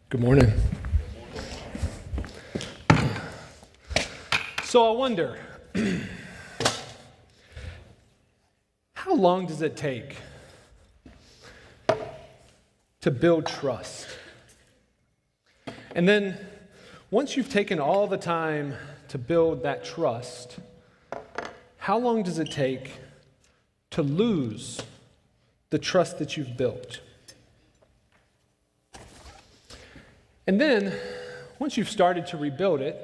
Good morning. So I wonder, how long does it take to build trust? And then, once you've taken all the time to build that trust, how long does it take to lose the trust that you've built? And then, once you've started to rebuild it,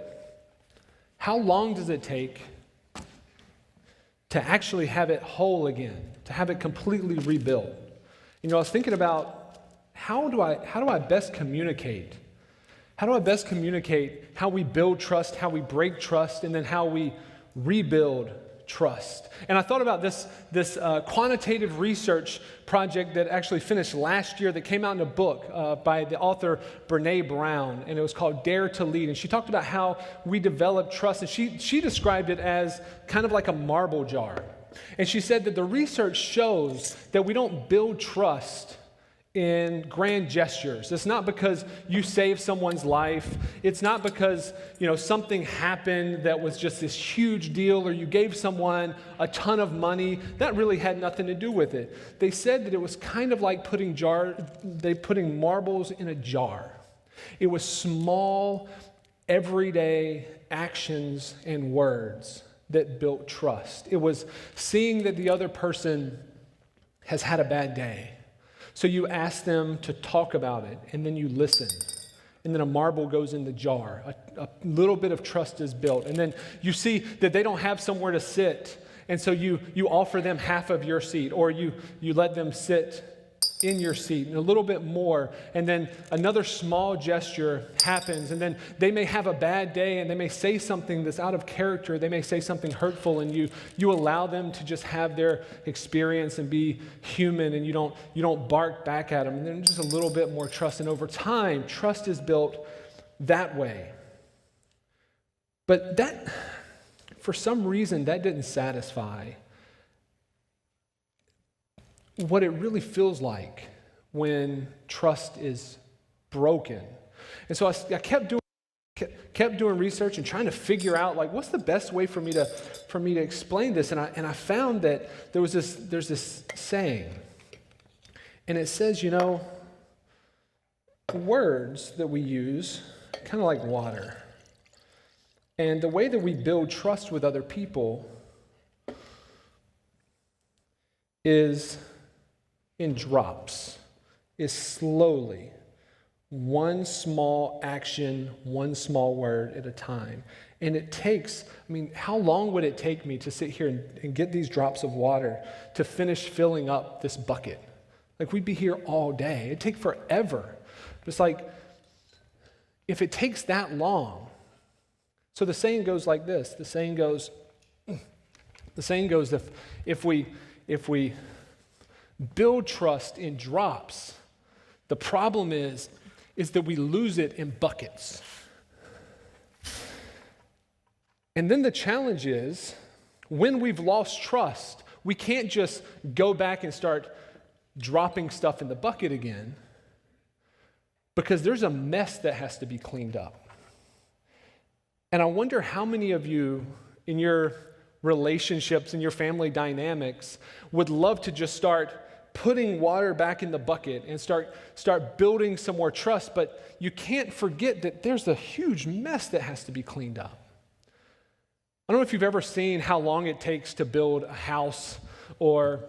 how long does it take to actually have it whole again, to have it completely rebuilt? You know, I was thinking about how do I best communicate? How do I best communicate how we build trust, how we break trust, and then how we rebuild trust? And I thought about this quantitative research project that actually finished last year that came out in a book by the author Brené Brown, and it was called Dare to Lead. And she talked about how we develop trust, and she described it as kind of like a marble jar. And she said that the research shows that we don't build trust in grand gestures. It's not because you saved someone's life. It's not because, something happened that was just this huge deal, or you gave someone a ton of money. That really had nothing to do with it. They said that it was kind of like putting marbles in a jar. It was small, everyday actions and words that built trust. It was seeing that the other person has had a bad day. So you ask them to talk about it, and then you listen. And then a marble goes in the jar. A little bit of trust is built. And then you see that they don't have somewhere to sit, and so you offer them half of your seat, or you let them sit in your seat, and a little bit more. And then another small gesture happens, and then they may have a bad day, and they may say something that's out of character. They may say something hurtful, and you allow them to just have their experience and be human, and you don't bark back at them. And then just a little bit more trust. And over time, trust is built that way. But that, for some reason, that didn't satisfy what it really feels like when trust is broken. And so I kept doing research and trying to figure out, what's the best way for me to explain this. And I found that there's this saying, and it says, words that we use kind of like water. And the way that we build trust with other people is in drops, is slowly, one small action, one small word at a time. And it takes, how long would it take me to sit here and get these drops of water to finish filling up this bucket? We'd be here all day. It'd take forever. It's if it takes that long. So the saying goes like this. The saying goes if we build trust in drops, the problem is that we lose it in buckets. And then the challenge is, when we've lost trust, we can't just go back and start dropping stuff in the bucket again, because there's a mess that has to be cleaned up. And I wonder how many of you in your relationships and your family dynamics would love to just start putting water back in the bucket and start building some more trust, but you can't forget that there's a huge mess that has to be cleaned up. I don't know if you've ever seen how long it takes to build a house or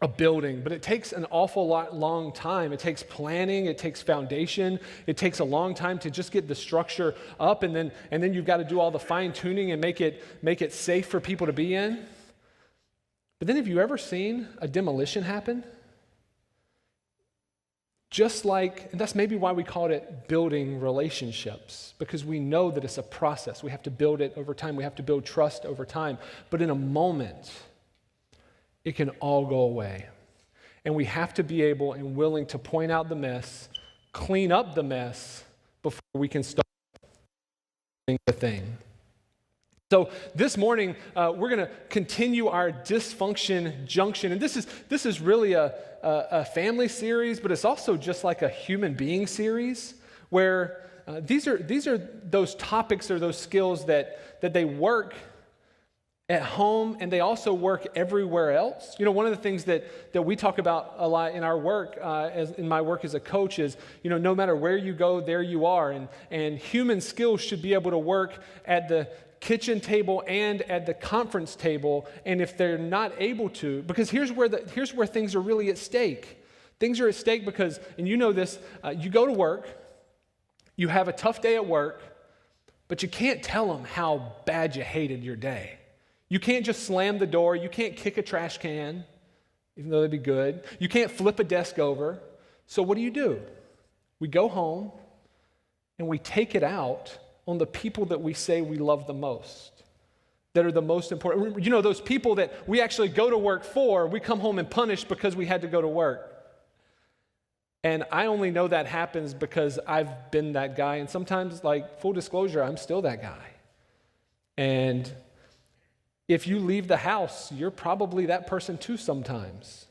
a building, but it takes an awful long time. It takes planning, it takes foundation, it takes a long time to just get the structure up, and then you've got to do all the fine tuning and make it safe for people to be in. But then have you ever seen a demolition happen? And that's maybe why we called it building relationships, because we know that it's a process. We have to build it over time. We have to build trust over time. But in a moment, it can all go away. And we have to be able and willing to point out the mess, clean up the mess before we can start doing the thing. So this morning, we're going to continue our dysfunction junction. And this is really a family series, but it's also just like a human being series. where these are those topics or those skills that they work at home, and they also work everywhere else. You know, one of the things that we talk about a lot in our work, as in my work as a coach, is, you know, no matter where you go, there you are. And human skills should be able to work at the kitchen table and at the conference table. And if they're not able to, because here's where things are really at stake. Things are at stake because, and you know this, you go to work, you have a tough day at work, but you can't tell them how bad you hated your day. You can't just slam the door. You can't kick a trash can, even though that'd be good. You can't flip a desk over. So what do? We go home and we take it out on the people that we say we love the most, that are the most important. You know, those people that we actually go to work for, we come home and punish because we had to go to work. And I only know that happens because I've been that guy. And sometimes, like, full disclosure, I'm still that guy. And if you leave the house, you're probably that person too sometimes.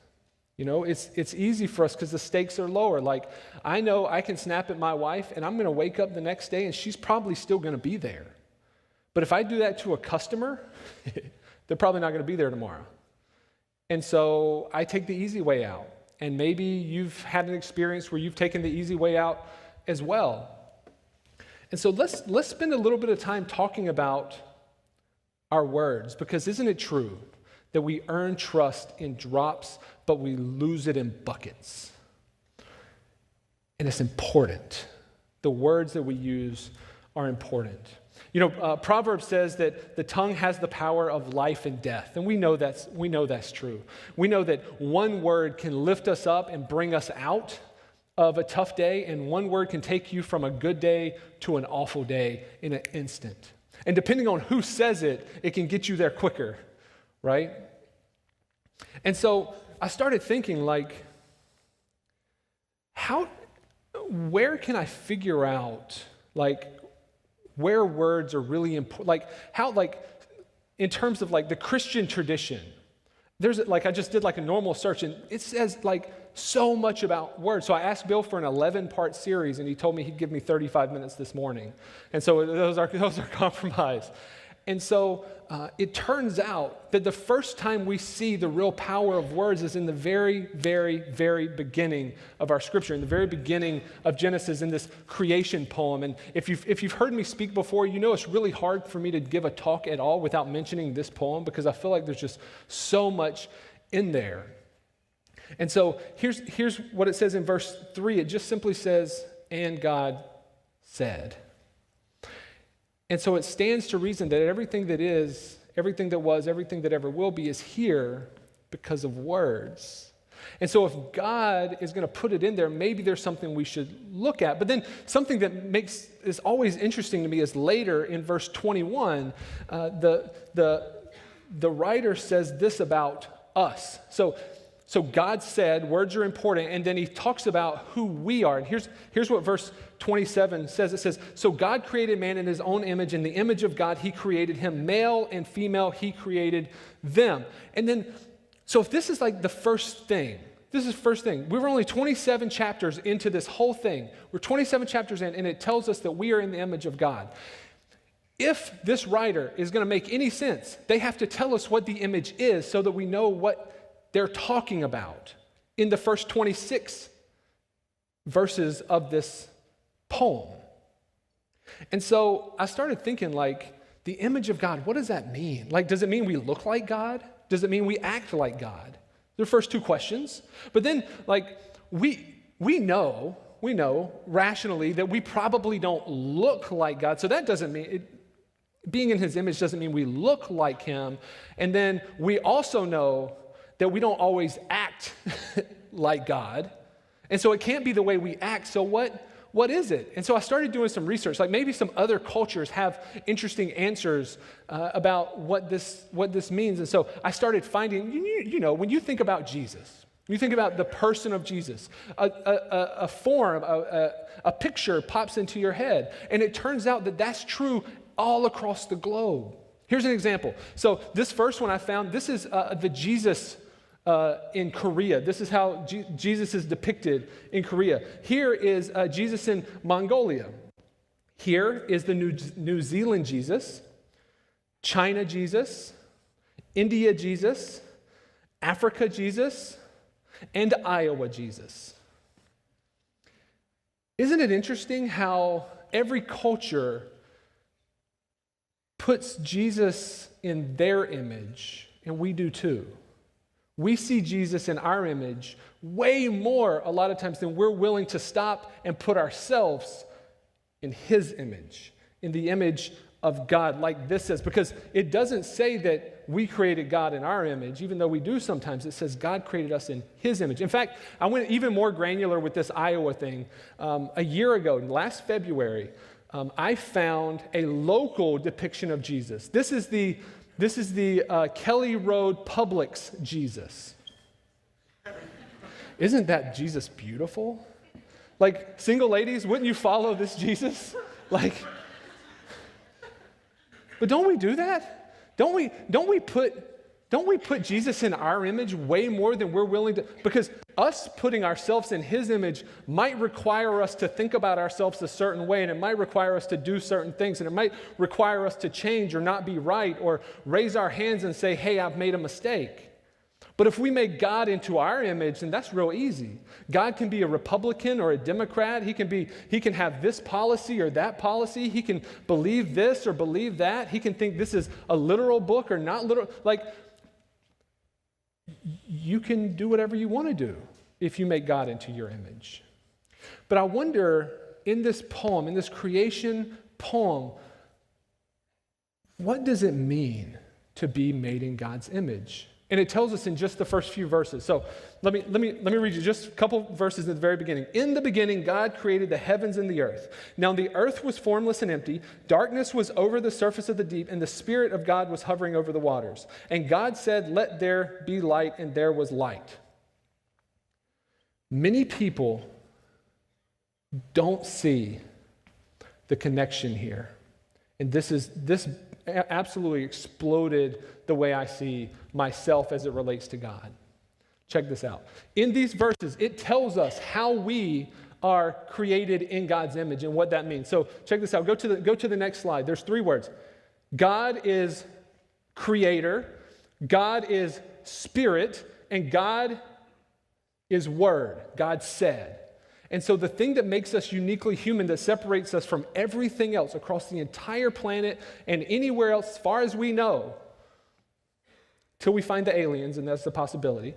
You know, it's easy for us because the stakes are lower. Like, I know I can snap at my wife and I'm going to wake up the next day and she's probably still going to be there. But if I do that to a customer, they're probably not going to be there tomorrow. And so I take the easy way out. And maybe you've had an experience where you've taken the easy way out as well. And so let's spend a little bit of time talking about our words, because isn't it true that we earn trust in drops, but we lose it in buckets? And it's important. The words that we use are important. You know, Proverbs says that the tongue has the power of life and death, and we know that's true. We know that one word can lift us up and bring us out of a tough day, and one word can take you from a good day to an awful day in an instant. And depending on who says it, it can get you there quicker, right? And so I started thinking, like, where can I figure out, like, where words are really important? Like, how, like, in terms of, like, the Christian tradition, there's, like, I just did, like, a normal search, and it says, like, so much about words. So I asked Bill for an 11-part series, and he told me he'd give me 35 minutes this morning. And so those are compromise. And so it turns out that the first time we see the real power of words is in the very, very, very beginning of our scripture, in the very beginning of Genesis, in this creation poem. And if you've heard me speak before, you know it's really hard for me to give a talk at all without mentioning this poem, because I feel like there's just so much in there. And so here's what it says in verse 3. It just simply says, "And God said." And so it stands to reason that everything that is, everything that was, everything that ever will be is here because of words. And so if God is going to put it in there, maybe there's something we should look at. But then something that is always interesting to me is later in verse 21, the writer says this about us. So God said, words are important, and then he talks about who we are. And here's what verse 27 says. It says, "So God created man in his own image. In the image of God, he created him. Male and female, he created them." And then, so if this is like the first thing, this is first thing. We were only 27 chapters into this whole thing. We're 27 chapters in, and it tells us that we are in the image of God. If this writer is going to make any sense, they have to tell us what the image is so that we know what they're talking about in the first 26 verses of this poem. And so I started thinking, like, the image of God, what does that mean? Like, does it mean we look like God? Does it mean we act like God? The first two questions. But then, like, we know rationally that we probably don't look like God. So that doesn't mean, being in his image doesn't mean we look like him. And then we also know that we don't always act like God. And so it can't be the way we act. So what is it? And so I started doing some research. Like, maybe some other cultures have interesting answers about what this means. And so I started finding, you know, when you think about Jesus, when you think about the person of Jesus, a form, a picture pops into your head. And it turns out that that's true all across the globe. Here's an example. So this first one I found, this is the Jesus in Korea. This is how Jesus is depicted in Korea. Here is Jesus in Mongolia. Here is the New Zealand Jesus, China Jesus, India Jesus, Africa Jesus, and Iowa Jesus. Isn't it interesting how every culture puts Jesus in their image, and we do too? We see Jesus in our image way more a lot of times than we're willing to stop and put ourselves in his image, in the image of God, like this says. Because it doesn't say that we created God in our image, even though we do sometimes. It says God created us in his image. In fact, I went even more granular with this Iowa thing. A year ago, last February, I found a local depiction of Jesus. This is the Kelly Road Publix Jesus. Isn't that Jesus beautiful? Like, single ladies, wouldn't you follow this Jesus? Like, but don't we do that? Don't we put Jesus in our image way more than we're willing to? Because us putting ourselves in his image might require us to think about ourselves a certain way, and it might require us to do certain things, and it might require us to change or not be right or raise our hands and say, hey, I've made a mistake. But if we make God into our image, then that's real easy. God can be a Republican or a Democrat. He can have this policy or that policy. He can believe this or believe that. He can think this is a literal book or not literal. Like, you can do whatever you want to do if you make God into your image. But I wonder, in this poem, in this creation poem, what does it mean to be made in God's image? And it tells us in just the first few verses. So let me read you just a couple verses at the very beginning. In the beginning, God created the heavens and the earth. Now the earth was formless and empty. Darkness was over the surface of the deep, and the Spirit of God was hovering over the waters. And God said, let there be light, and there was light. Many people don't see the connection here. And this absolutely exploded the way I see myself as it relates to God. Check this out. In these verses, it tells us how we are created in God's image and what that means. So check this out. Go to the next slide. There's 3 words. God is creator, God is spirit, and God is word. God said. And so the thing that makes us uniquely human, that separates us from everything else across the entire planet and anywhere else, as far as we know, till we find the aliens, and that's the possibility,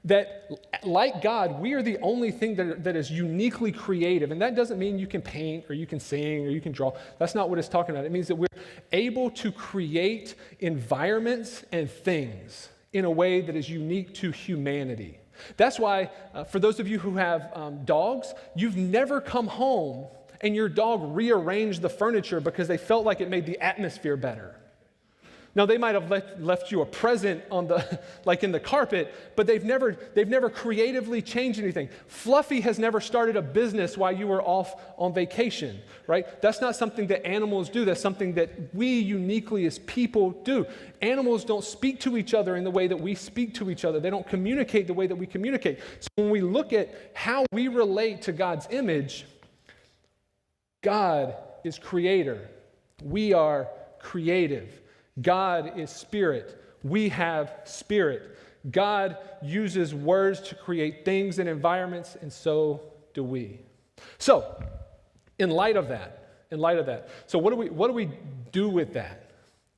that like God, we are the only thing that is uniquely creative. And that doesn't mean you can paint or you can sing or you can draw. That's not what it's talking about. It means that we're able to create environments and things in a way that is unique to humanity. That's why, for those of you who have dogs, you've never come home and your dog rearranged the furniture because they felt like it made the atmosphere better. Now, they might have left you a present on like in the carpet, but they've never creatively changed anything. Fluffy has never started a business while you were off on vacation, right? That's not something that animals do. That's something that we uniquely as people do. Animals don't speak to each other in the way that we speak to each other. They don't communicate the way that we communicate. So when we look at how we relate to God's image, God is creator. We are creative. God is spirit. We have spirit. God uses words to create things and environments, and so do we. So, in light of that, so what do we do with that?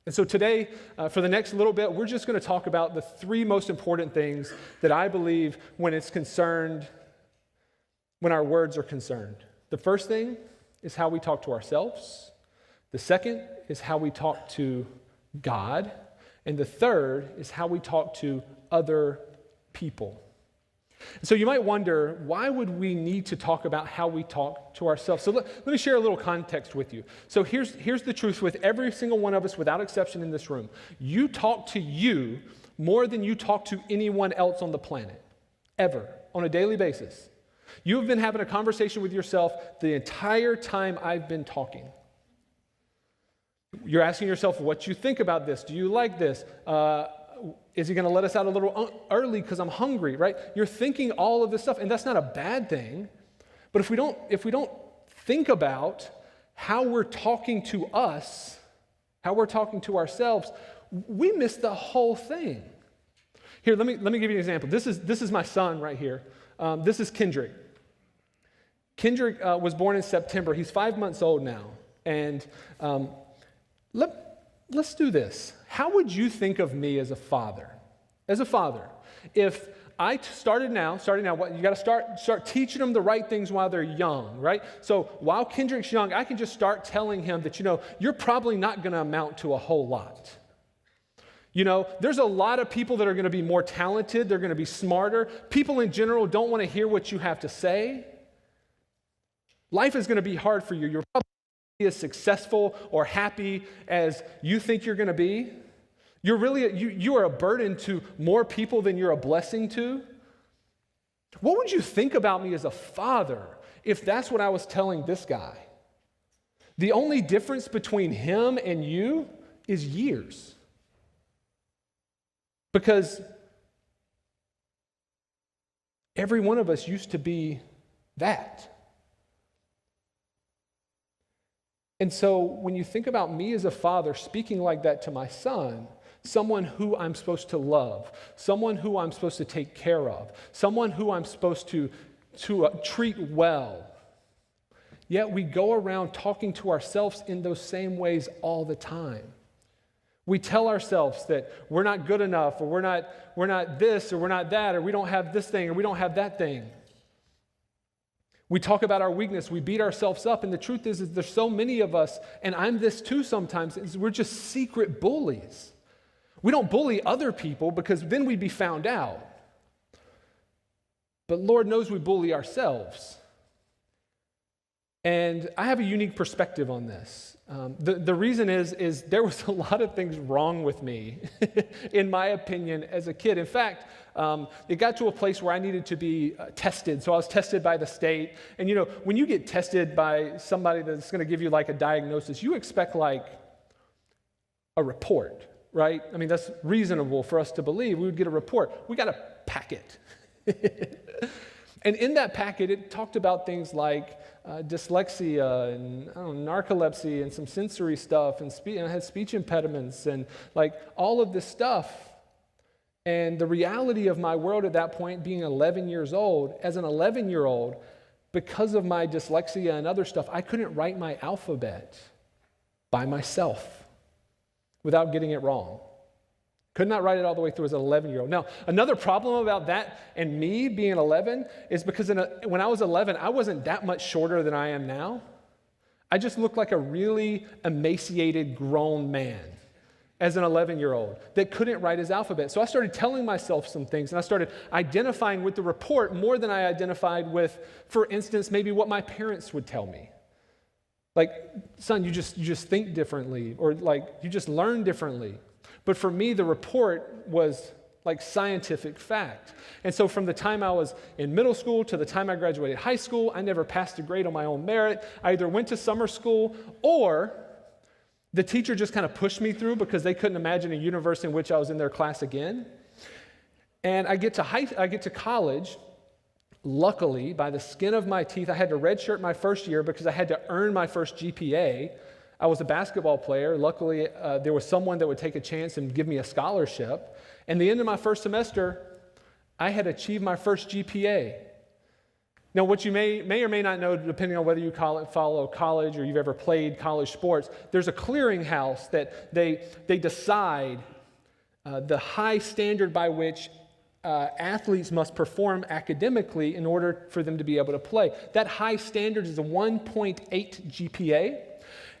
And so today, for the next little bit, we're just going to talk about the 3 most important things that I believe when our words are concerned. The first thing is how we talk to ourselves. The second is how we talk to God. And the third is how we talk to other people. So you might wonder, why would we need to talk about how we talk to ourselves? So let me share a little context with you. So here's the truth with every single one of us, without exception in this room. You talk to you more than you talk to anyone else on the planet, ever, on a daily basis. You've been having a conversation with yourself the entire time I've been talking. You're asking yourself what you think about this. Do you like this? Is he going to let us out a little early because I'm hungry, right? You're thinking all of this stuff, and that's not a bad thing. But if we don't think about how we're talking to us, how we're talking to ourselves, we miss the whole thing. Here, let me give you an example. This is my son right here. This is Kendrick. Kendrick was born in September. He's 5 months old now. And let's do this. How would you think of me as a father? As a father, if I started now, what you got to start teaching them the right things while they're young, right? So while Kendrick's young, I can just start telling him that, you're probably not going to amount to a whole lot. There's a lot of people that are going to be more talented. They're going to be smarter. People in general don't want to hear what you have to say. Life is going to be hard for you. You're probably not be as successful or happy as you think you're going to be. You are a burden to more people than you're a blessing to. What would you think about me as a father if that's what I was telling this guy? The only difference between him and you is years. Because every one of us used to be that. And so when you think about me as a father speaking like that to my son, someone who I'm supposed to love, someone who I'm supposed to take care of, someone who I'm supposed to treat well, yet we go around talking to ourselves in those same ways all the time. We tell ourselves that we're not good enough, or we're not this, or we're not that, or we don't have this thing, or we don't have that thing. We talk about our weakness, we beat ourselves up, and the truth is there's so many of us, and I'm this too sometimes, is we're just secret bullies. We don't bully other people because then we'd be found out. But Lord knows we bully ourselves. And I have a unique perspective on this. The reason is there was a lot of things wrong with me, in my opinion, as a kid. In fact, it got to a place where I needed to be tested. So I was tested by the state. And when you get tested by somebody that's going to give you like a diagnosis, you expect like a report, right? I mean, that's reasonable for us to believe. We would get a report. We got a packet. And in that packet, it talked about things like dyslexia and narcolepsy and some sensory stuff, and I had speech impediments and like all of this stuff. And the reality of my world at that point, being 11 years old, as an 11-year-old, because of my dyslexia and other stuff, I couldn't write my alphabet by myself without getting it wrong. Could not write it all the way through as an 11-year-old. Now, another problem about that and me being 11 is because when I was 11, I wasn't that much shorter than I am now. I just looked like a really emaciated grown man as an 11-year-old that couldn't write his alphabet. So I started telling myself some things, and I started identifying with the report more than I identified with, for instance, maybe what my parents would tell me. Like, son, you just think differently, or like, you just learn differently. But for me, the report was like scientific fact. And so from the time I was in middle school to the time I graduated high school, I never passed a grade on my own merit. I either went to summer school, or the teacher just kind of pushed me through because they couldn't imagine a universe in which I was in their class again. And I get to college. Luckily, by the skin of my teeth, I had to redshirt my first year because I had to earn my first GPA. I was a basketball player. Luckily, there was someone that would take a chance and give me a scholarship. And the end of my first semester, I had achieved my first GPA. Now, what you may or may not know, depending on whether you follow college or you've ever played college sports, there's a clearinghouse that they decide the high standard by which athletes must perform academically in order for them to be able to play. That high standard is a 1.8 GPA.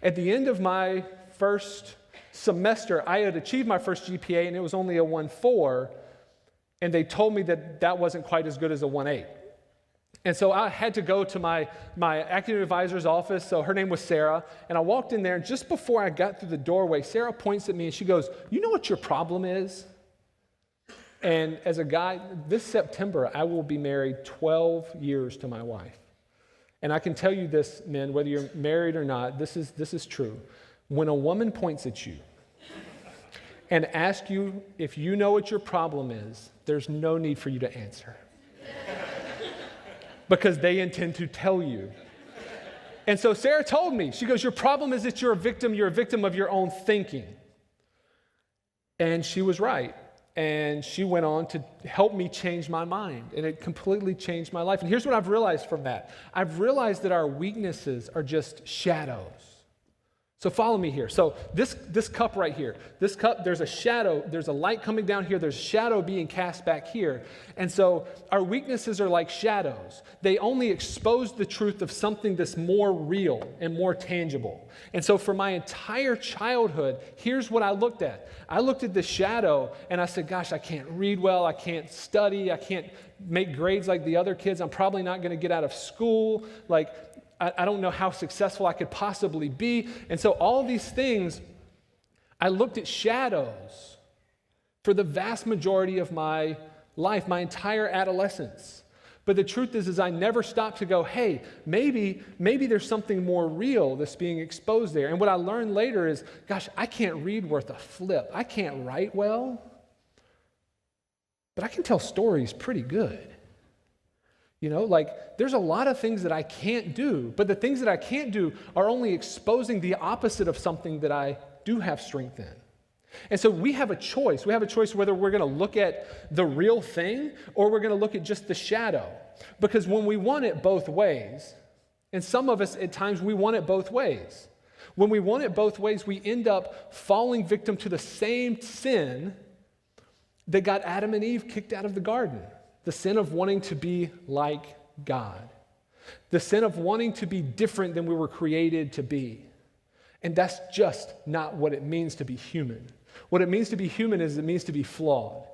At the end of my first semester, I had achieved my first GPA, and it was only a 1.4, and they told me that wasn't quite as good as a 1.8. And so I had to go to my academic advisor's office. So her name was Sarah, and I walked in there, and just before I got through the doorway, Sarah points at me, and she goes, "You know what your problem is?" And as a guy, this September, I will be married 12 years to my wife. And I can tell you this, men, whether you're married or not, this is true. When a woman points at you and ask you if you know what your problem is, there's no need for you to answer. Because they intend to tell you. And so Sarah told me, she goes, your problem is that you're a victim of your own thinking. And she was right. And she went on to help me change my mind. And it completely changed my life. And here's what I've realized from that. I've realized that our weaknesses are just shadows. So follow me here. So this cup right here, this cup, there's a shadow, there's a light coming down here, there's shadow being cast back here. And so our weaknesses are like shadows. They only expose the truth of something that's more real and more tangible. And so for my entire childhood, here's what I looked at. I looked at the shadow and I said, gosh, I can't read well, I can't study, I can't make grades like the other kids, I'm probably not going to get out of school, like I don't know how successful I could possibly be. And so all these things, I looked at shadows for the vast majority of my life, my entire adolescence. But the truth is I never stopped to go, hey, maybe there's something more real that's being exposed there. And what I learned later is, gosh, I can't read worth a flip. I can't write well, but I can tell stories pretty good. You know, like there's a lot of things that I can't do, but the things that I can't do are only exposing the opposite of something that I do have strength in. And so we have a choice. We have a choice whether we're going to look at the real thing or we're going to look at just the shadow. Because when we want it both ways, and some of us at times we want it both ways. When we want it both ways, we end up falling victim to the same sin that got Adam and Eve kicked out of the garden. The sin of wanting to be like God. The sin of wanting to be different than we were created to be. And that's just not what it means to be human. What it means to be human is it means to be flawed.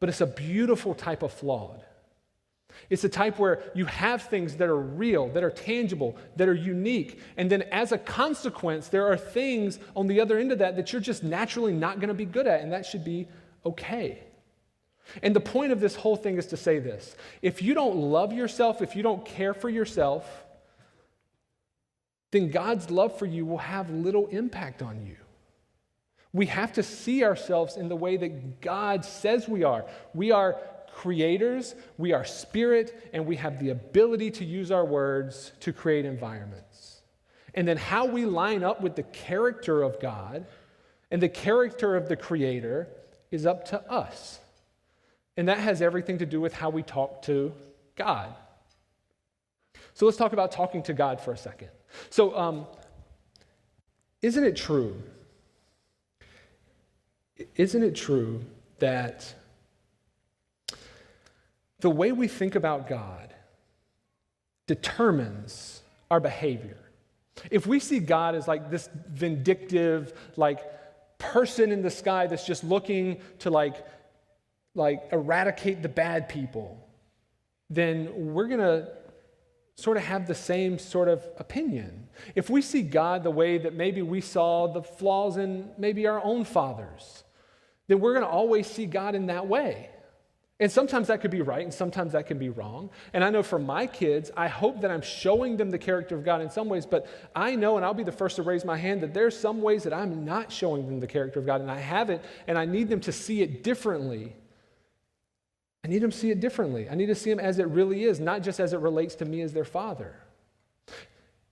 But it's a beautiful type of flawed. It's a type where you have things that are real, that are tangible, that are unique. And then as a consequence, there are things on the other end of that you're just naturally not going to be good at. And that should be okay. And the point of this whole thing is to say this. If you don't love yourself, if you don't care for yourself, then God's love for you will have little impact on you. We have to see ourselves in the way that God says we are. We are creators, we are spirit, and we have the ability to use our words to create environments. And then how we line up with the character of God and the character of the Creator is up to us. And that has everything to do with how we talk to God. So let's talk about talking to God for a second. So, isn't it true that the way we think about God determines our behavior? If we see God as like this vindictive, like person in the sky that's just looking to like eradicate the bad people, then we're going to sort of have the same sort of opinion. If we see God the way that maybe we saw the flaws in maybe our own fathers, then we're going to always see God in that way. And sometimes that could be right, and sometimes that can be wrong. And I know for my kids, I hope that I'm showing them the character of God in some ways, but I know, and I'll be the first to raise my hand, that there's some ways that I'm not showing them the character of God, and I haven't, and I need them to see it differently. I need them to see it differently. I need to see them as it really is, not just as it relates to me as their father.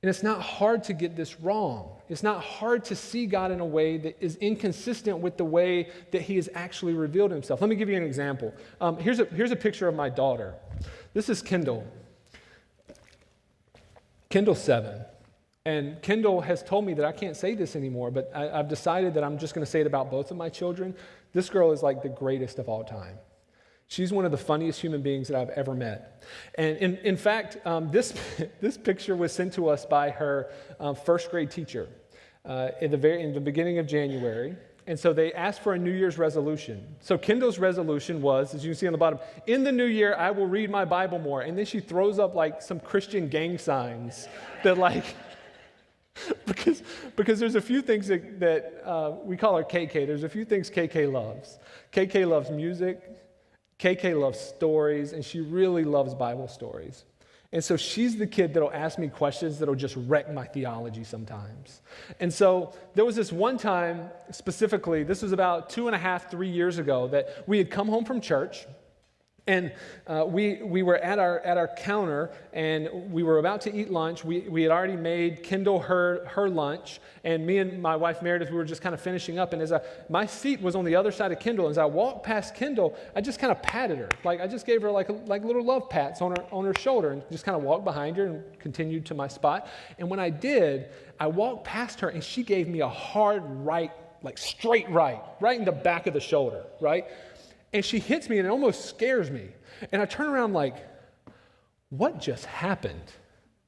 And it's not hard to get this wrong. It's not hard to see God in a way that is inconsistent with the way that he has actually revealed himself. Let me give you an example. Here's a picture of my daughter. This is Kendall. Kendall's 7. And Kendall has told me that I can't say this anymore, but I've decided that I'm just going to say it about both of my children. This girl is like the greatest of all time. She's one of the funniest human beings that I've ever met. And in fact, this picture was sent to us by her first grade teacher in the beginning of January. And so they asked for a New Year's resolution. So Kendall's resolution was, as you can see on the bottom, in the new year, I will read my Bible more. And then she throws up like some Christian gang signs that like, because there's a few things that we call her KK. There's a few things KK loves. KK loves music. KK loves stories, and she really loves Bible stories. And so she's the kid that'll ask me questions that'll just wreck my theology sometimes. And so there was this one time specifically, this was about 2.5, 3 years ago, that we had come home from church. And we were at our counter, and we were about to eat lunch. We had already made Kendall her lunch, and me and my wife Meredith, we were just kind of finishing up. And my seat was on the other side of Kendall. As I walked past Kendall, I just kind of patted her, I just gave her like little love pats on her shoulder, and just kind of walked behind her and continued to my spot. And when I did, I walked past her, and she gave me a hard right, like straight right in the back of the shoulder, right? And she hits me, and it almost scares me. And I turn around like, what just happened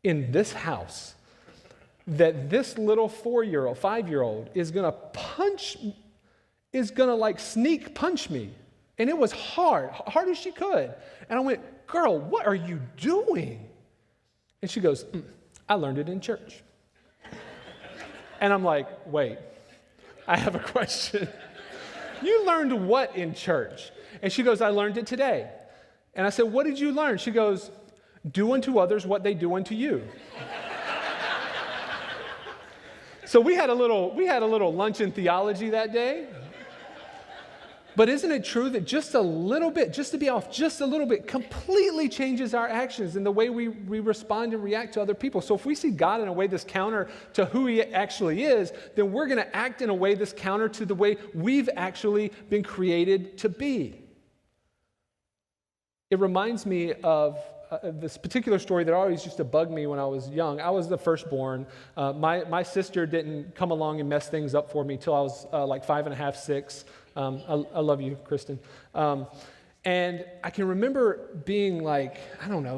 in this house that this little 4-year-old, 5-year-old is going to like sneak punch me? And it was hard as she could. And I went, girl, what are you doing? And she goes, I learned it in church. And I'm like, wait, I have a question. You learned what in church? And she goes, I learned it today. And I said, what did you learn? She goes, do unto others what they do unto you. So we had a little lunch in theology that day. But isn't it true that just a little bit, just to be off just a little bit, completely changes our actions and the way we respond and react to other people? So if we see God in a way that's counter to who he actually is, then we're going to act in a way that's counter to the way we've actually been created to be. It reminds me of this particular story that always used to bug me when I was young. I was the firstborn. My sister didn't come along and mess things up for me till I was like 5.5, 6. I love you, Kristen. And I can remember being like,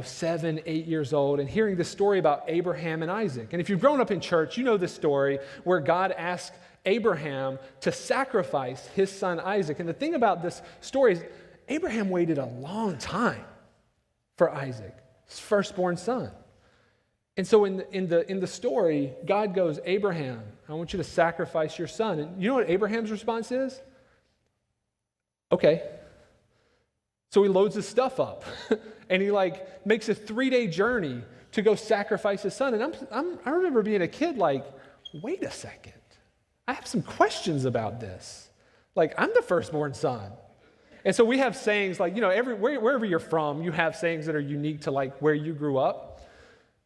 7, 8 years old and hearing this story about Abraham and Isaac. And if you've grown up in church, you know this story where God asked Abraham to sacrifice his son Isaac. And the thing about this story is Abraham waited a long time for Isaac, his firstborn son. And so in the story, God goes, Abraham, I want you to sacrifice your son. And you know what Abraham's response is? Okay. So he loads his stuff up and he makes a 3-day journey to go sacrifice his son. And I remember being a kid wait a second. I have some questions about this. I'm the firstborn son. And so we have sayings wherever you're from, you have sayings that are unique to where you grew up.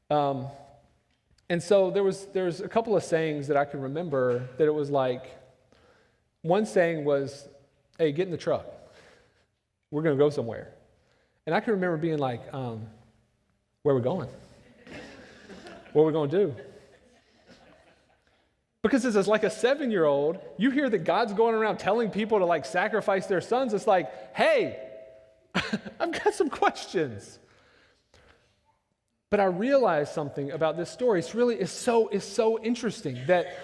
And so there's a couple of sayings that I can remember that it was one saying was, hey, get in the truck. We're going to go somewhere. And I can remember being where are we going? What are we going to do? Because as a 7-year-old, you hear that God's going around telling people to sacrifice their sons. It's hey, I've got some questions. But I realized something about this story. It's so interesting that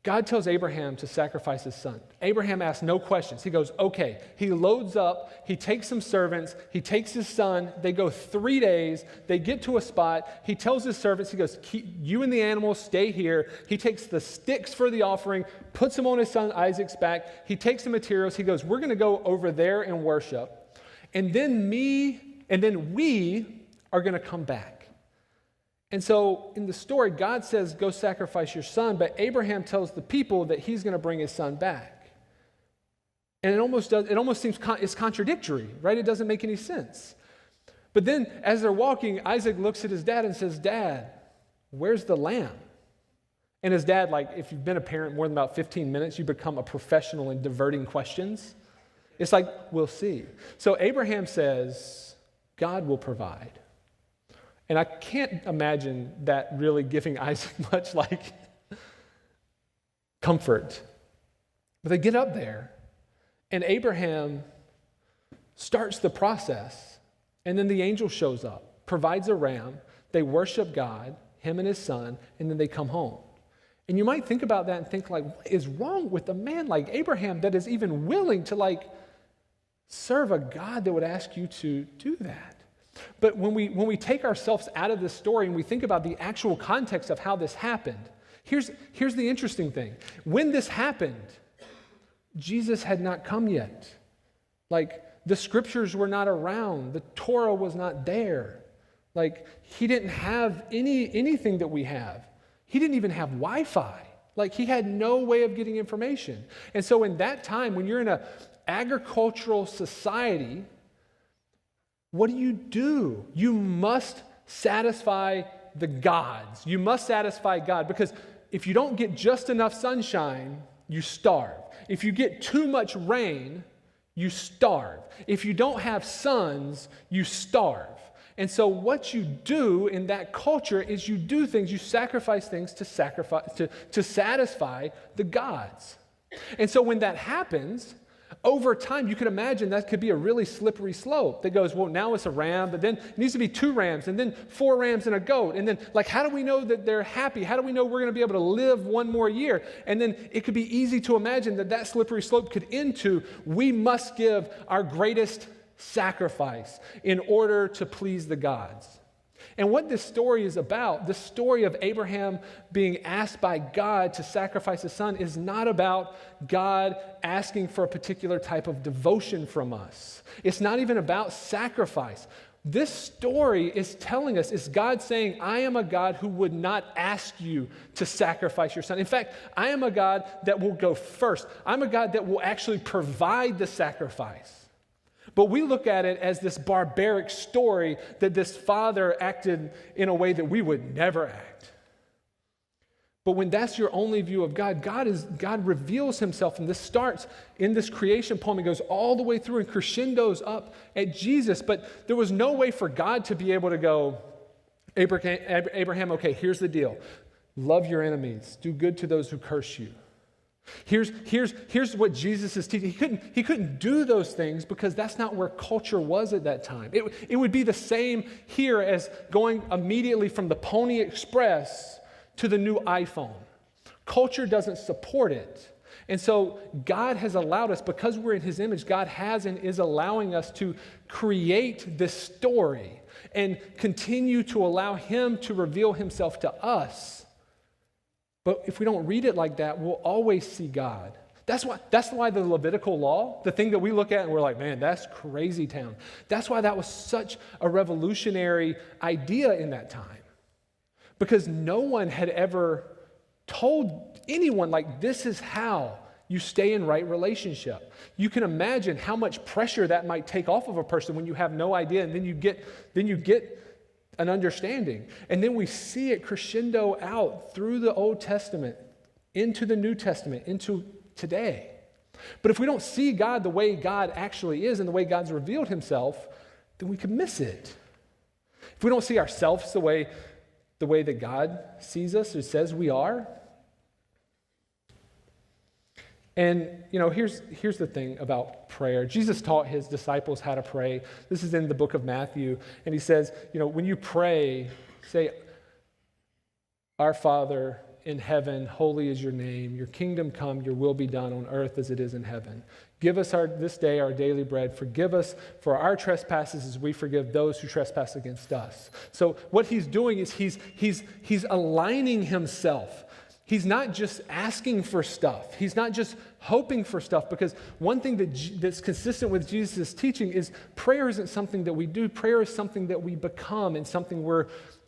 God tells Abraham to sacrifice his son. Abraham asks no questions. He goes, okay. He loads up. He takes some servants. He takes his son. They go 3 days. They get to a spot. He tells his servants, he goes, you and the animals stay here. He takes the sticks for the offering, puts them on his son Isaac's back. He takes the materials. He goes, we're going to go over there and worship. And then we are going to come back. And so in the story, God says, go sacrifice your son, but Abraham tells the people that he's going to bring his son back. And it almost seems it's contradictory, right? It doesn't make any sense. But then as they're walking, Isaac looks at his dad and says, Dad, where's the lamb? And his dad, if you've been a parent more than about 15 minutes, you become a professional in diverting questions. It's we'll see. So Abraham says, God will provide. And I can't imagine that really giving Isaac much comfort. But they get up there, and Abraham starts the process, and then the angel shows up, provides a ram, they worship God, him and his son, and then they come home. And you might think about that and think what is wrong with a man like Abraham that is even willing to serve a God that would ask you to do that? But when we take ourselves out of this story and we think about the actual context of how this happened, here's the interesting thing. When this happened, Jesus had not come yet. the scriptures were not around. The Torah was not there. Like, he didn't have anything that we have. He didn't even have Wi-Fi. Like, he had no way of getting information. And so in that time, when you're in an agricultural society, what do? You must satisfy the gods. You must satisfy God, because if you don't get just enough sunshine, you starve. If you get too much rain, you starve. If you don't have sons, you starve. And so what you do in that culture is you do things, you sacrifice things to satisfy the gods. And so when that happens, over time, you can imagine that could be a really slippery slope that goes, well, now it's a ram, but then it needs to be 2 rams, and then 4 rams and a goat. And then, like, how do we know that they're happy? How do we know we're going to be able to live 1 more year? And then it could be easy to imagine that slippery slope could end to, we must give our greatest sacrifice in order to please the gods. And what this story is about, the story of Abraham being asked by God to sacrifice his son, is not about God asking for a particular type of devotion from us. It's not even about sacrifice. This story is telling us, is God saying, I am a God who would not ask you to sacrifice your son. In fact, I am a God that will go first. I'm a God that will actually provide the sacrifice. But we look at it as this barbaric story that this father acted in a way that we would never act. But when that's your only view of God, God reveals himself, and this starts in this creation poem. It goes all the way through and crescendos up at Jesus. But there was no way for God to be able to go, Abraham, okay, here's the deal. Love your enemies. Do good to those who curse you. Here's what Jesus is teaching. He couldn't do those things because that's not where culture was at that time. It would be the same here as going immediately from the Pony Express to the new iPhone. Culture doesn't support it. And so God has allowed us, because we're in his image, God has and is allowing us to create this story and continue to allow him to reveal himself to us. But if we don't read it like that, we'll always see God. That's why the Levitical law, the thing that we look at and we're like, man, that's crazy town. That's why that was such a revolutionary idea in that time. Because no one had ever told anyone, like, this is how you stay in right relationship. You can imagine how much pressure that might take off of a person when you have no idea, and then you get an understanding. And then we see it crescendo out through the Old Testament, into the New Testament, into today. But if we don't see God the way God actually is and the way God's revealed himself, then we can miss it. If we don't see ourselves the way that God sees us or says we are. And, here's the thing about prayer. Jesus taught his disciples how to pray. This is in the book of Matthew. And he says, when you pray, say, Our Father in heaven, holy is your name. Your kingdom come, your will be done on earth as it is in heaven. Give us this day our daily bread. Forgive us for our trespasses as we forgive those who trespass against us. So what he's doing is he's aligning himself. He's not just asking for stuff. He's not just hoping for stuff, because one thing that's consistent with Jesus' teaching is prayer isn't something that we do. Prayer is something that we become and something we're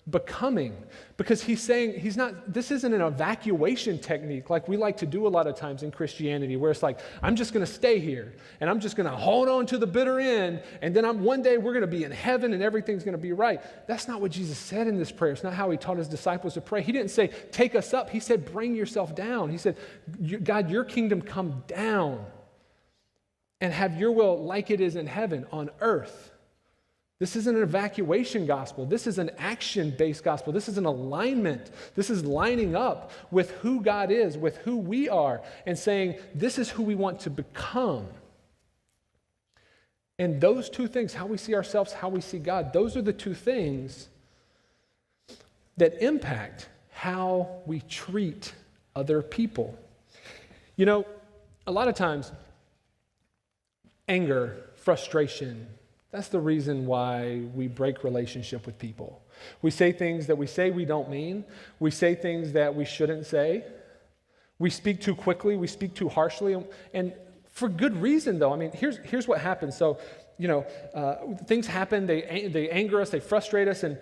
becoming. Because he's saying this isn't an evacuation technique like we like to do a lot of times in Christianity, where it's like, I'm just going to stay here and I'm just going to hold on to the bitter end, and then one day we're going to be in heaven and everything's going to be right. That's not what Jesus said in this prayer. It's not how he taught his disciples to pray. He didn't say, take us up. He said, bring yourself down. He said, God, your kingdom come down and have your will like it is in heaven on earth. This isn't an evacuation gospel. This is an action-based gospel. This is an alignment. This is lining up with who God is, with who we are, and saying, this is who we want to become. And those two things, how we see ourselves, how we see God, those are the two things that impact how we treat other people. A lot of times, anger, frustration, that's the reason why we break relationship with people. We say things that we say we don't mean. We say things that we shouldn't say. We speak too quickly. We speak too harshly. And for good reason, though. I mean, here's what happens. So things happen, they anger us, they frustrate us, and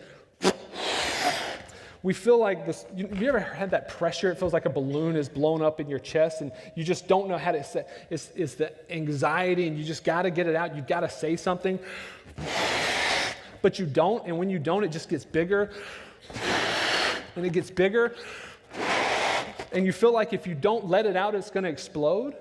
we feel like this. You ever had that pressure? It feels like a balloon is blown up in your chest, and you just don't know how to say. It's the anxiety, and you just got to get it out. You got to say something, but you don't. And when you don't, it just gets bigger, and it gets bigger, and you feel like if you don't let it out, it's going to explode.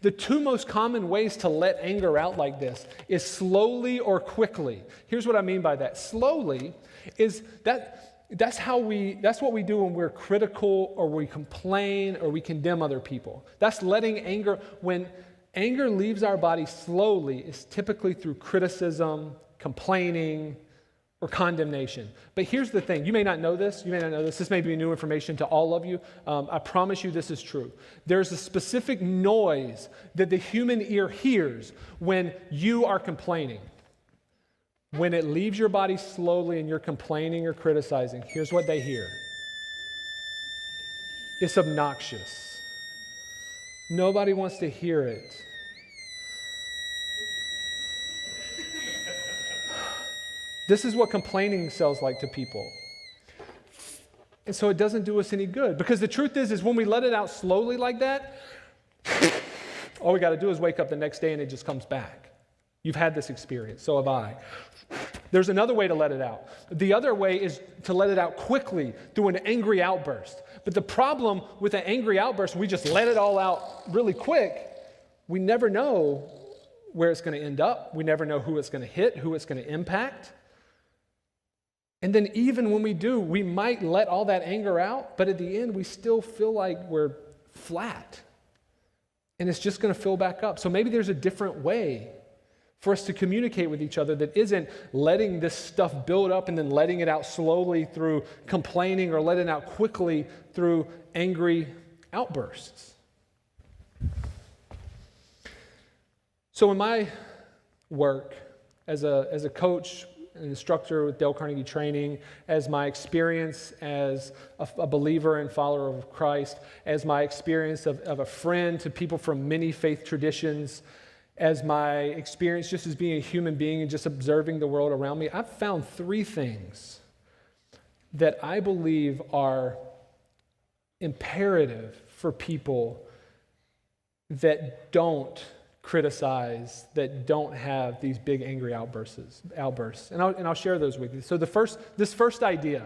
The two most common ways to let anger out like this is slowly or quickly. Here's what I mean by that. Slowly is that. That's what we do when we're critical or we complain or we condemn other people. That's letting anger, when anger leaves our body slowly, is typically through criticism, complaining, or condemnation. But here's the thing. You may not know this. This may be new information to all of you. I promise you this is true. There's a specific noise that the human ear hears when you are complaining. When it leaves your body slowly and you're complaining or criticizing, here's what they hear. It's obnoxious. Nobody wants to hear it. This is what complaining sounds like to people. And so it doesn't do us any good. Because the truth is when we let it out slowly like that, all we got to do is wake up the next day and it just comes back. You've had this experience, so have I. There's another way to let it out. The other way is to let it out quickly through an angry outburst. But the problem with an angry outburst, we just let it all out really quick. We never know where it's going to end up. We never know who it's going to hit, who it's going to impact. And then even when we do, we might let all that anger out, but at the end, we still feel like we're flat. And it's just going to fill back up. So maybe there's a different way for us to communicate with each other that isn't letting this stuff build up and then letting it out slowly through complaining or letting it out quickly through angry outbursts. So in my work as a coach, an instructor with Dale Carnegie Training, as my experience as a believer and follower of Christ, as my experience of a friend to people from many faith traditions, as my experience just as being a human being and just observing the world around me, I've found three things that I believe are imperative for people that don't criticize, that don't have these big angry outbursts. And I'll share those with you. So the first idea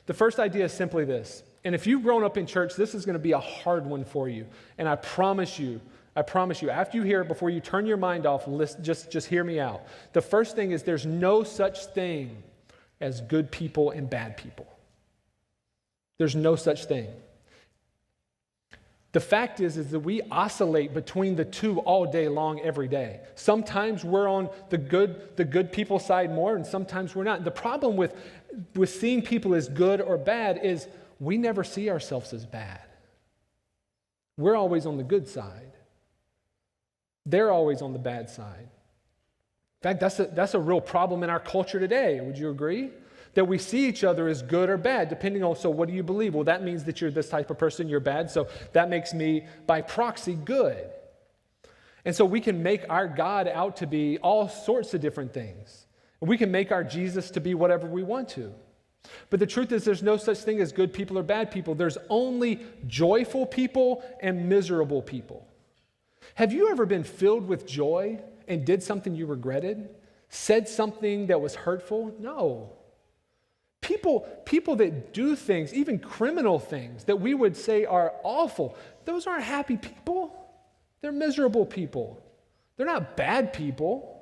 is simply this. And if you've grown up in church, this is going to be a hard one for you. And I promise you, after you hear it, before you turn your mind off, just hear me out. The first thing is there's no such thing as good people and bad people. There's no such thing. The fact is that we oscillate between the two all day long, every day. Sometimes we're on the good people side more, and sometimes we're not. The problem with seeing people as good or bad is we never see ourselves as bad. We're always on the good side. They're always on the bad side. In fact, that's a real problem in our culture today. Would you agree? That we see each other as good or bad, depending on, so what do you believe? Well, that means that you're this type of person, you're bad, so that makes me, by proxy, good. And so we can make our God out to be all sorts of different things. And we can make our Jesus to be whatever we want to. But the truth is there's no such thing as good people or bad people. There's only joyful people and miserable people. Have you ever been filled with joy and did something you regretted? Said something that was hurtful? No. People that do things, even criminal things, that we would say are awful, those aren't happy people. They're miserable people. They're not bad people.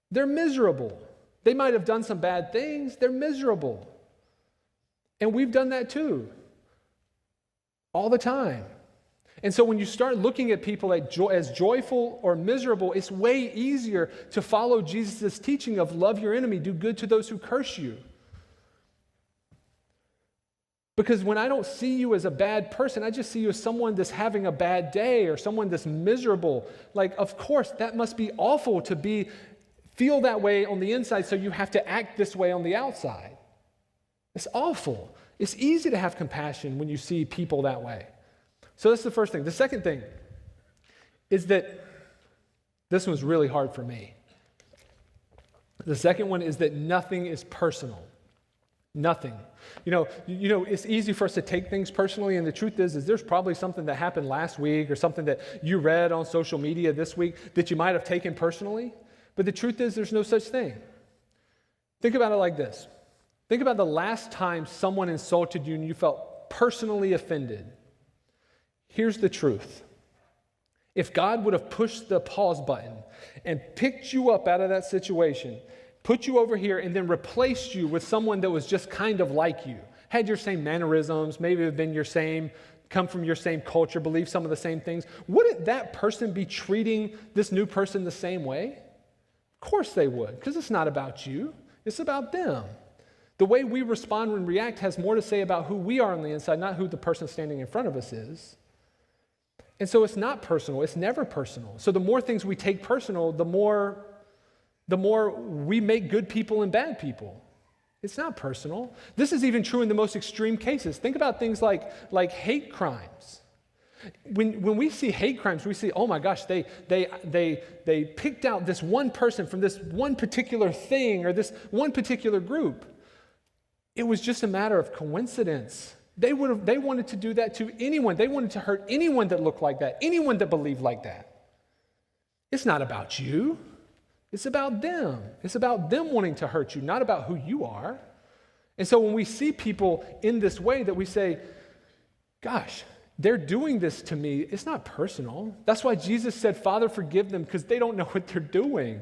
They're miserable. They might have done some bad things. They're miserable. And we've done that too. All the time. And so when you start looking at people as joyful or miserable, it's way easier to follow Jesus' teaching of love your enemy, do good to those who curse you. Because when I don't see you as a bad person, I just see you as someone that's having a bad day or someone that's miserable. Like, of course, that must be awful to feel that way on the inside, so you have to act this way on the outside. It's awful. It's easy to have compassion when you see people that way. So that's the first thing. The second thing is that this was really hard for me. The second one is that nothing is personal. Nothing. It's easy for us to take things personally, and the truth is there's probably something that happened last week or something that you read on social media this week that you might have taken personally, but the truth is there's no such thing. Think about it like this. Think about the last time someone insulted you and you felt personally offended. Here's the truth. If God would have pushed the pause button and picked you up out of that situation, put you over here, and then replaced you with someone that was just kind of like you, had your same mannerisms, maybe have been come from your same culture, believe some of the same things, wouldn't that person be treating this new person the same way? Of course they would, because it's not about you, it's about them. The way we respond and react has more to say about who we are on the inside, not who the person standing in front of us is. And so it's not personal, it's never personal. So the more things we take personal, the more we make good people and bad people. It's not personal. This is even true in the most extreme cases. Think about things like hate crimes. When we see hate crimes, we see, oh my gosh, they picked out this one person from this one particular thing or this one particular group. It was just a matter of coincidence. They wanted to do that to anyone. They wanted to hurt anyone that looked like that, anyone that believed like that. It's not about you. It's about them. It's about them wanting to hurt you, not about who you are. And so when we see people in this way that we say, gosh, they're doing this to me, it's not personal. That's why Jesus said, Father, forgive them, because they don't know what they're doing.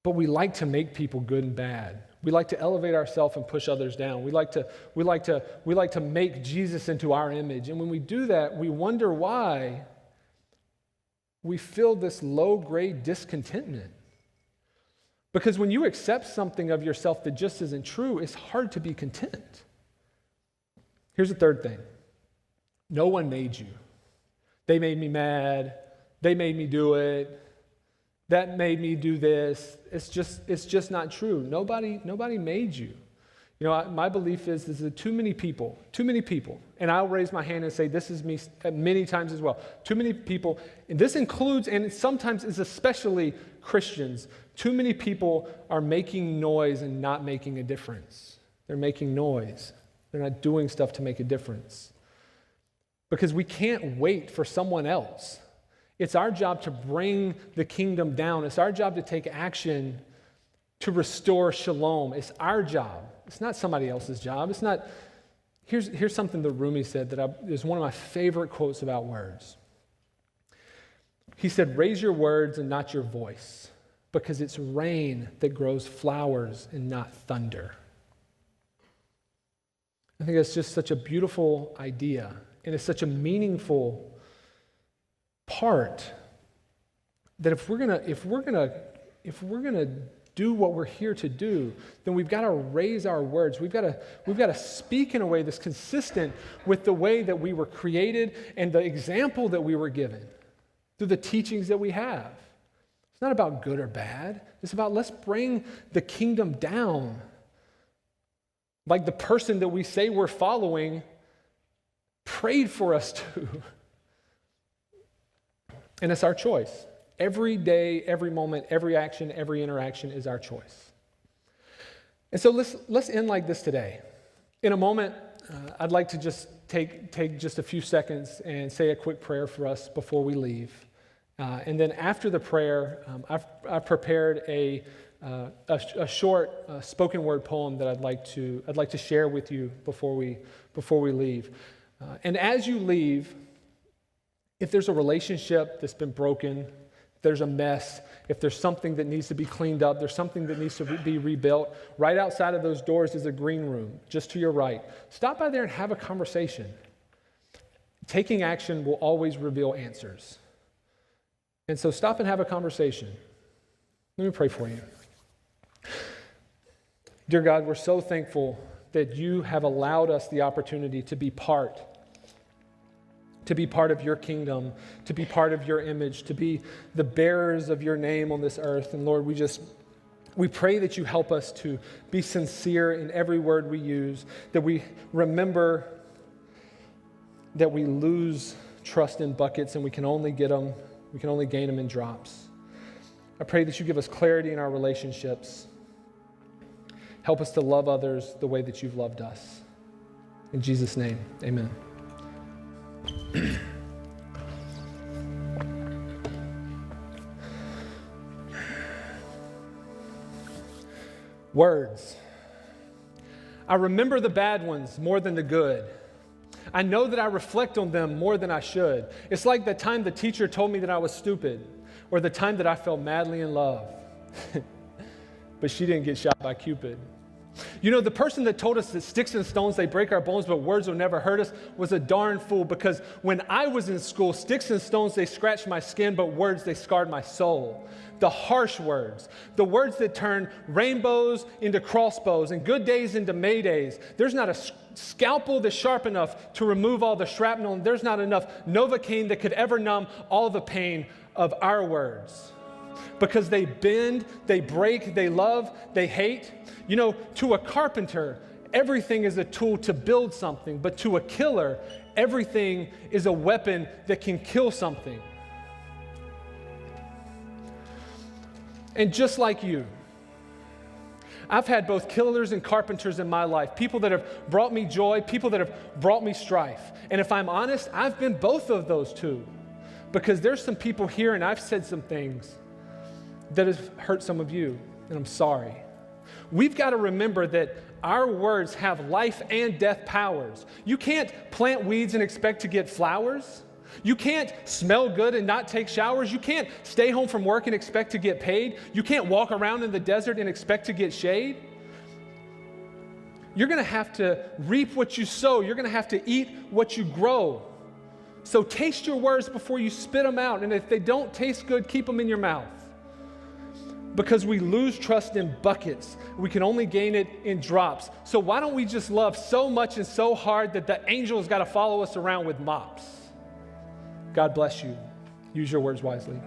But we like to make people good and bad. We like to elevate ourselves and push others down. We like to make Jesus into our image. And when we do that, we wonder why we feel this low-grade discontentment. Because when you accept something of yourself that just isn't true, it's hard to be content. Here's the third thing. No one made you. They made me mad. They made me do it. That made me do this. It's just not true. Nobody made you. My belief is that too many people, and I'll raise my hand and say this is me many times as well. Too many people, and this includes, and sometimes is especially Christians, too many people are making noise and not making a difference. They're making noise. They're not doing stuff to make a difference. Because we can't wait for someone else. It's our job to bring the kingdom down. It's our job to take action to restore shalom. It's our job. It's not somebody else's job. It's not. Here's something that Rumi said that is one of my favorite quotes about words. He said, raise your words and not your voice, because it's rain that grows flowers and not thunder. I think that's just such a beautiful idea, and it's such a meaningful part that if we're gonna do what we're here to do, then we've got to raise our words. We've got to speak in a way that's consistent with the way that we were created and the example that we were given through the teachings that we have. It's not about good or bad. It's about let's bring the kingdom down. Like the person that we say we're following prayed for us to. And it's our choice. Every day, every moment, every action, every interaction is our choice. And so let's end like this today. In a moment, I'd like to just take just a few seconds and say a quick prayer for us before we leave. And then after the prayer, I've prepared a short spoken word poem that I'd like to share with you before we leave. And as you leave, if there's a relationship that's been broken, if there's a mess, if there's something that needs to be cleaned up, there's something that needs to be rebuilt, right outside of those doors is a green room, just to your right. Stop by there and have a conversation. Taking action will always reveal answers. And so stop and have a conversation. Let me pray for you. Dear God, we're so thankful that you have allowed us the opportunity to be part of your kingdom, to be part of your image, to be the bearers of your name on this earth. And Lord, we pray that you help us to be sincere in every word we use, that we remember that we lose trust in buckets and we can only gain them in drops. I pray that you give us clarity in our relationships. Help us to love others the way that you've loved us. In Jesus' name, amen. Words. I remember the bad ones more than the good. I know that I reflect on them more than I should. It's like the time the teacher told me that I was stupid, or the time that I fell madly in love. But she didn't get shot by Cupid. You know, the person that told us that sticks and stones, they break our bones, but words will never hurt us, was a darn fool, because when I was in school, sticks and stones, they scratched my skin, but words, they scarred my soul. The harsh words, the words that turn rainbows into crossbows and good days into Maydays. There's not a scalpel that's sharp enough to remove all the shrapnel, and there's not enough Novocaine that could ever numb all the pain of our words. Because they bend, they break, they love, they hate. You know, to a carpenter, everything is a tool to build something, but to a killer, everything is a weapon that can kill something. And just like you, I've had both killers and carpenters in my life, people that have brought me joy, people that have brought me strife. And if I'm honest, I've been both of those too, because there's some people here and I've said some things that has hurt some of you, and I'm sorry. We've got to remember that our words have life and death powers. You can't plant weeds and expect to get flowers. You can't smell good and not take showers. You can't stay home from work and expect to get paid. You can't walk around in the desert and expect to get shade. You're going to have to reap what you sow. You're going to have to eat what you grow. So taste your words before you spit them out. And if they don't taste good, keep them in your mouth. Because we lose trust in buckets. We can only gain it in drops. So why don't we just love so much and so hard that the angels got to follow us around with mops? God bless you. Use your words wisely.